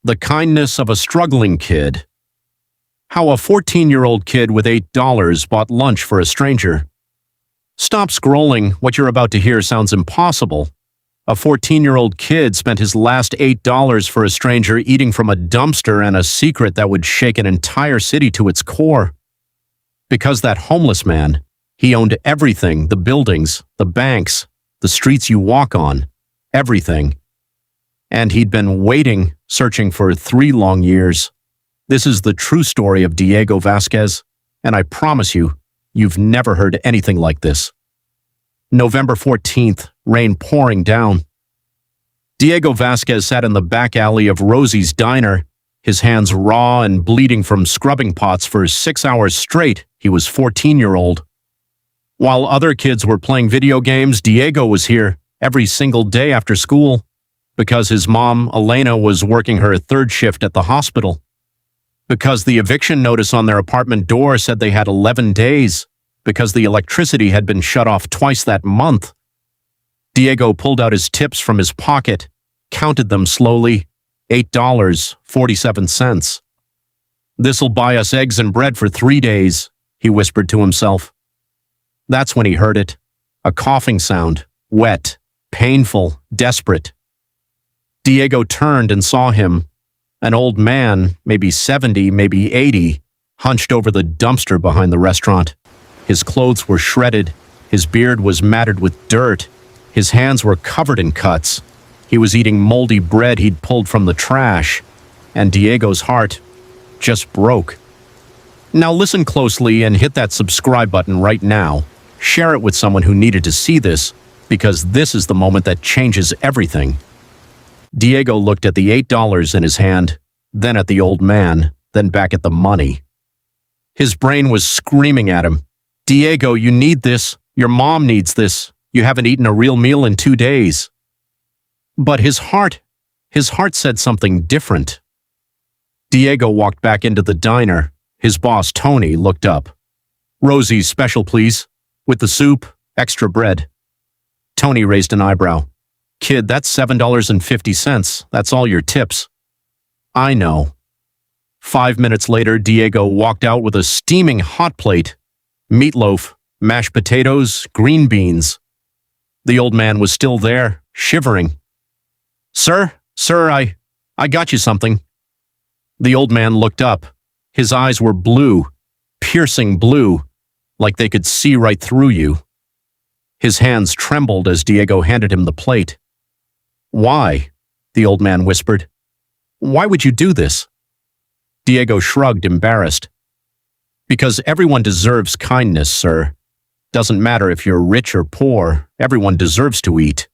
The kindness of a struggling kid. How a 14-year-old kid with $8 bought lunch for a stranger. Stop scrolling. What you're about to hear sounds impossible. A 14-year-old kid spent his last $8 for a stranger eating from a dumpster and a secret that would shake an entire city to its core. Because that homeless man, he owned everything, the buildings, the banks, the streets you walk on, everything. And he'd been waiting, searching for 3 long years. This is the true story of Diego Vasquez, and I promise you, you've never heard anything like this. November 14th, rain pouring down. Diego Vasquez sat in the back alley of Rosie's Diner, his hands raw and bleeding from scrubbing pots for 6 hours straight. He was 14-year-old. While other kids were playing video games, Diego was here every single day after school because his mom, Elena, was working her 3rd shift at the hospital. Because the eviction notice on their apartment door said they had 11 days. Because the electricity had been shut off twice that month. Diego pulled out his tips from his pocket, counted them slowly. $8.47. "This'll buy us eggs and bread for 3 days, he whispered to himself. That's when he heard it. A coughing sound, wet, painful, desperate. Diego turned and saw him. An old man, maybe 70, maybe 80, hunched over the dumpster behind the restaurant. His clothes were shredded. His beard was matted with dirt. His hands were covered in cuts. He was eating moldy bread he'd pulled from the trash. And Diego's heart just broke. Now listen closely and hit that subscribe button right now. Share it with someone who needed to see this, because this is the moment that changes everything. Diego looked at the $8 in his hand, then at the old man, then back at the money. His brain was screaming at him. Diego, you need this. Your mom needs this. You haven't eaten a real meal in 2 days. But his heart said something different. Diego walked back into the diner. His boss, Tony, looked up. "Rosie's special, please. With the soup, extra bread." Tony raised an eyebrow. "Kid, that's $7.50. That's all your tips." "I know." 5 minutes later, Diego walked out with a steaming hot plate. Meatloaf, mashed potatoes, green beans. The old man was still there, shivering. Sir, I got you something." The old man looked up. His eyes were blue, piercing blue, like they could see right through you. His hands trembled as Diego handed him the plate. "Why?" the old man whispered. "Why would you do this?" Diego shrugged, embarrassed. "Because everyone deserves kindness, sir. Doesn't matter if you're rich or poor, everyone deserves to eat."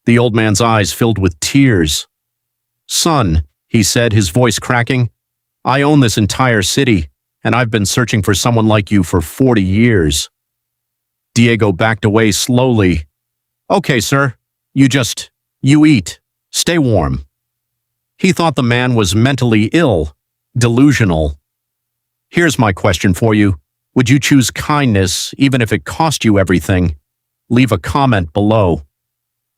The old man's eyes filled with tears. "Son," he said, his voice cracking, "I own this entire city, and I've been searching for someone like you for 40 years. Diego backed away slowly. "Okay, sir. You eat. Stay warm." He thought the man was mentally ill, delusional. "Here's my question for you. Would you choose kindness even if it cost you everything? Leave a comment below."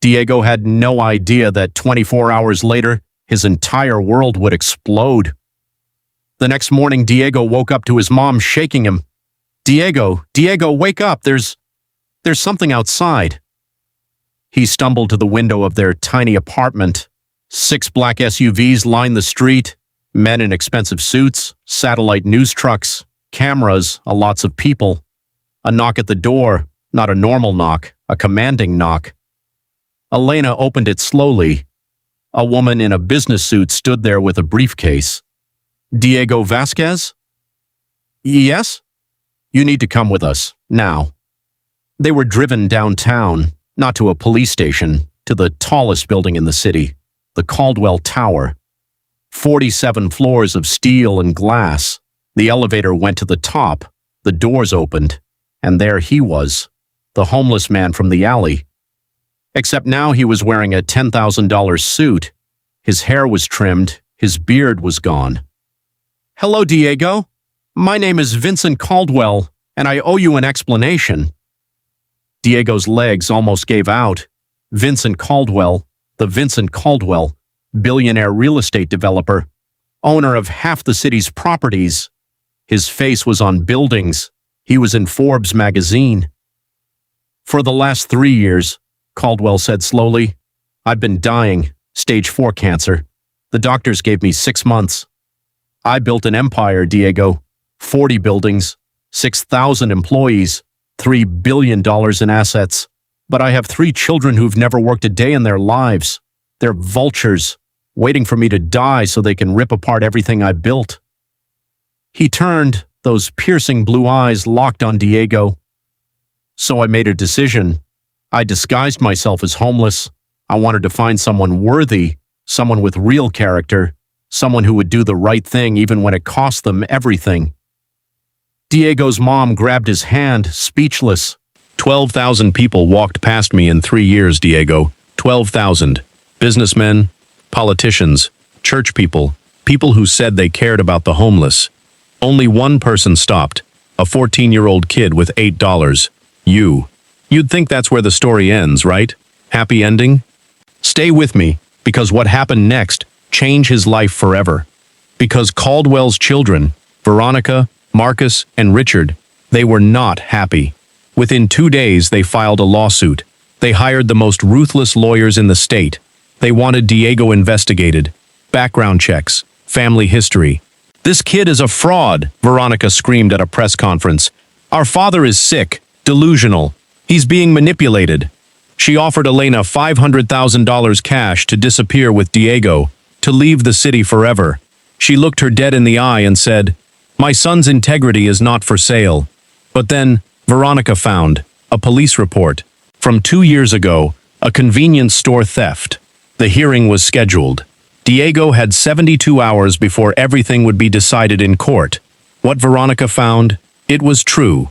Diego had no idea that 24 hours later, his entire world would explode. The next morning, Diego woke up to his mom shaking him. Diego, wake up, there's something outside." He stumbled to the window of their tiny apartment. 6 black SUVs lined the street, men in expensive suits, satellite news trucks, cameras, lots of people. A knock at the door, not a normal knock, a commanding knock. Elena opened it slowly. A woman in a business suit stood there with a briefcase. "Diego Vasquez?" "Yes?" "You need to come with us, now." They were driven downtown, not to a police station, to the tallest building in the city, the Caldwell Tower. 47 floors of steel and glass. The elevator went to the top, the doors opened, and there he was, the homeless man from the alley. Except now he was wearing a $10,000 suit. His hair was trimmed, his beard was gone. "Hello, Diego. My name is Vincent Caldwell, and I owe you an explanation." Diego's legs almost gave out. Vincent Caldwell, billionaire real estate developer, owner of half the city's properties. His face was on buildings. He was in Forbes magazine. For the last 3 years, Caldwell said slowly, I've been dying, stage 4 cancer. The doctors gave me 6 months. I built an empire, Diego. 40 buildings, 6,000 employees, $3 billion in assets. But I have 3 children who've never worked a day in their lives. They're vultures, waiting for me to die so they can rip apart everything I built. He turned, those piercing blue eyes locked on Diego. So I made a decision. I disguised myself as homeless. I wanted to find someone worthy, someone with real character, someone who would do the right thing even when it cost them everything. Diego's mom grabbed his hand, speechless. 12,000 people walked past me in 3 years, Diego. 12,000. Businessmen, politicians, church people, people who said they cared about the homeless. Only one person stopped, a 14-year-old kid with $8. You. You'd think that's where the story ends, right? Happy ending? Stay with me, because what happened next changed his life forever. Because Caldwell's children, Veronica, Marcus, and Richard, they were not happy. Within 2 days, they filed a lawsuit. They hired the most ruthless lawyers in the state. They wanted Diego investigated. Background checks, family history. This kid is a fraud, Veronica screamed at a press conference. Our father is sick, delusional. He's being manipulated. She offered Elena $500,000 cash to disappear with Diego, to leave the city forever. She looked her dead in the eye and said, My son's integrity is not for sale. But then, Veronica found a police report from 2 years ago, a convenience store theft. The hearing was scheduled. Diego had 72 hours before everything would be decided in court. What Veronica found, it was true.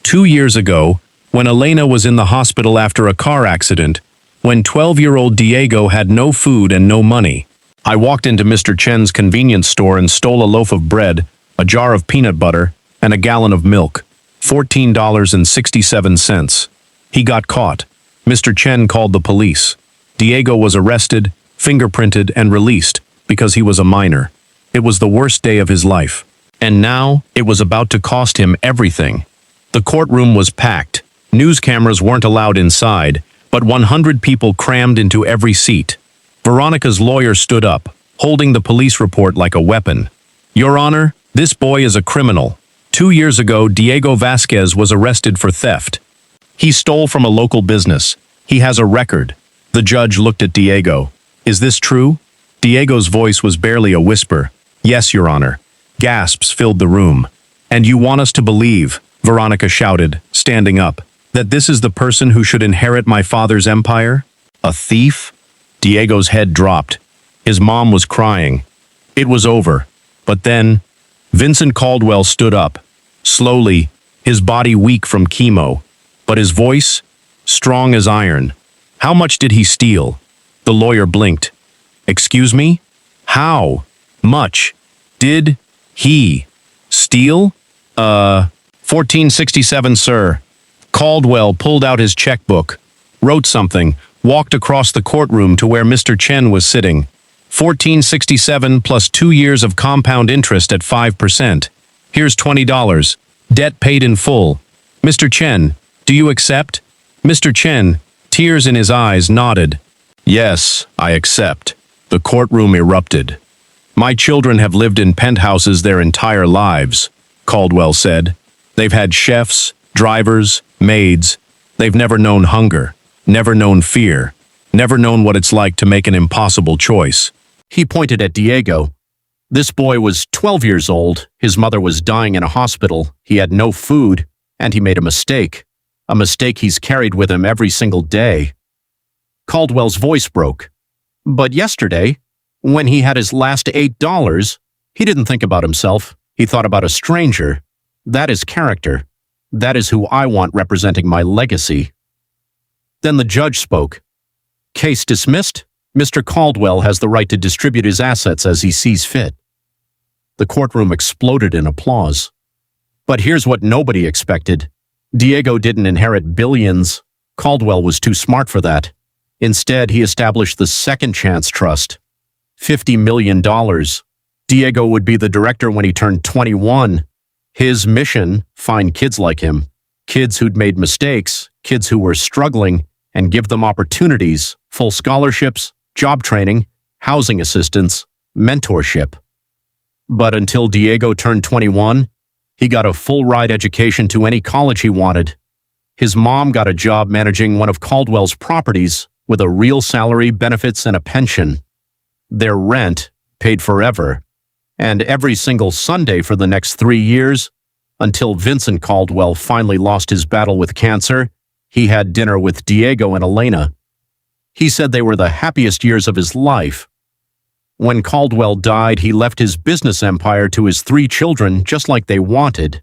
2 years ago, when Elena was in the hospital after a car accident, when 12-year-old Diego had no food and no money, I walked into Mr. Chen's convenience store and stole a loaf of bread, a jar of peanut butter, and a gallon of milk. $14.67. He got caught. Mr. Chen called the police. Diego was arrested, fingerprinted, and released because he was a minor. It was the worst day of his life. And now, it was about to cost him everything. The courtroom was packed. News cameras weren't allowed inside, but 100 people crammed into every seat. Veronica's lawyer stood up, holding the police report like a weapon. Your Honor, this boy is a criminal. 2 years ago, Diego Vasquez was arrested for theft. He stole from a local business. He has a record. The judge looked at Diego. Is this true? Diego's voice was barely a whisper. Yes, Your Honor. Gasps filled the room. And you want us to believe, Veronica shouted, standing up, that this is the person who should inherit my father's empire? A thief? Diego's head dropped. His mom was crying. It was over. But then, Vincent Caldwell stood up, slowly, his body weak from chemo, but his voice, strong as iron. How much did he steal? The lawyer blinked. Excuse me? How much did he steal? $14.67, sir. Caldwell pulled out his checkbook, wrote something, walked across the courtroom to where Mr. Chen was sitting. $14.67 plus 2 years of compound interest at 5%. Here's $20. Debt paid in full. Mr. Chen, do you accept? Mr. Chen, tears in his eyes, nodded. Yes, I accept. The courtroom erupted. My children have lived in penthouses their entire lives, Caldwell said. They've had chefs, drivers, maids. They've never known hunger, never known fear, never known what it's like to make an impossible choice. He pointed at Diego. This boy was 12 years old, his mother was dying in a hospital, he had no food, and he made a mistake he's carried with him every single day. Caldwell's voice broke. But yesterday, when he had his last $8, he didn't think about himself, he thought about a stranger. That is character. That is who I want representing my legacy. Then the judge spoke. Case dismissed. Mr. Caldwell has the right to distribute his assets as he sees fit. The courtroom exploded in applause. But here's what nobody expected. Diego didn't inherit billions. Caldwell was too smart for that. Instead, he established the Second Chance Trust. $50 million. Diego would be the director when he turned 21. His mission, find kids like him, kids who'd made mistakes, kids who were struggling, and give them opportunities, full scholarships, job training, housing assistance, mentorship. But until Diego turned 21, he got a full-ride education to any college he wanted. His mom got a job managing one of Caldwell's properties with a real salary, benefits, and a pension. Their rent paid forever. And every single Sunday for the next 3 years, until Vincent Caldwell finally lost his battle with cancer, he had dinner with Diego and Elena. He said they were the happiest years of his life. When Caldwell died, he left his business empire to his 3 children just like they wanted.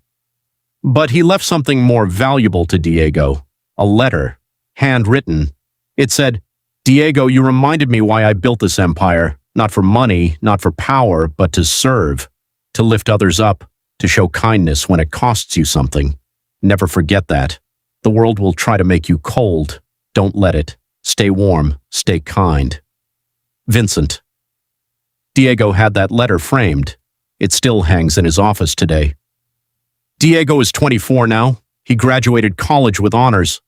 But he left something more valuable to Diego, a letter, handwritten. It said, "Diego, you reminded me why I built this empire. Not for money, not for power, but to serve, to lift others up, to show kindness when it costs you something. Never forget that. The world will try to make you cold. Don't let it. Stay warm, stay kind. Vincent." Diego had that letter framed. It still hangs in his office today. Diego is 24 now. He graduated college with honors.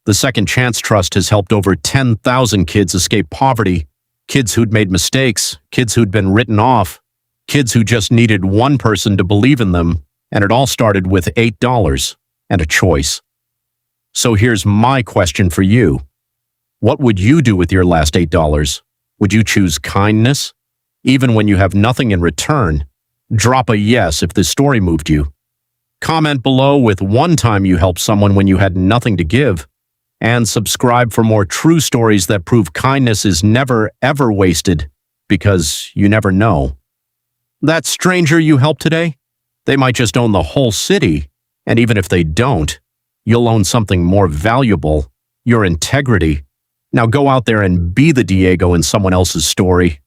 The Second Chance Trust has helped over 10,000 kids escape poverty. Kids who'd made mistakes, kids who'd been written off, kids who just needed one person to believe in them, and it all started with $8 and a choice. So here's my question for you. What would you do with your last $8? Would you choose kindness? Even when you have nothing in return? Drop a yes if this story moved you. Comment below with one time you helped someone when you had nothing to give. And subscribe for more true stories that prove kindness is never, ever wasted, because you never know. That stranger you helped today? They might just own the whole city, and even if they don't, you'll own something more valuable, your integrity. Now go out there and be the Diego in someone else's story.